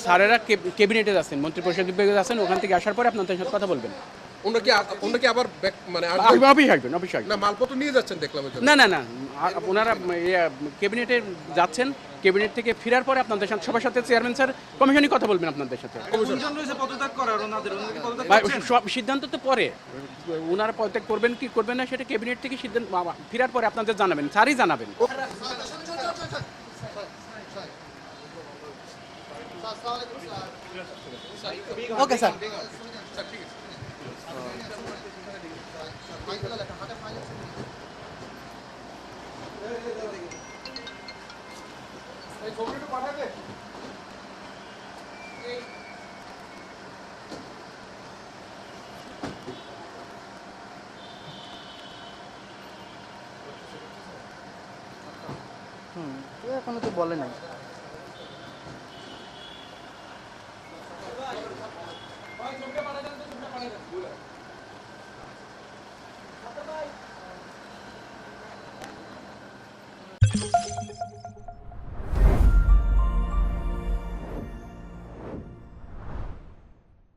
স্যারেরা ক্যাবিনেটে যাচ্ছেন, মন্ত্রিপরিষদ বিভাগে যাচ্ছেন, ওখান থেকে আসার পরে আপনাদের সাথে কথা বলবেন। ওনাকে আবার মানে অফিস আসবেন, অফিস আসবেন। না মালপত্র নিয়ে যাচ্ছেন দেখলাম ওই জন্য। না না না, ওনারা ক্যাবিনেটে যাচ্ছেন, ক্যাবিনেট থেকে ফেরার পরে আপনাদের সাথে সবার সাথে চেয়ারম্যান স্যার কমিশনই কথা বলবেন আপনাদের সাথে। সব সিদ্ধান্ত তো পরে, ওনারা পদত্যাগ করবেন কি করবেন না সেটা ক্যাবিনেট থেকে সিদ্ধান্ত ফেরার পরে আপনাদের জানাবেন, স্যারই জানাবেন। Okay sir. এখনো তো বলে নাই।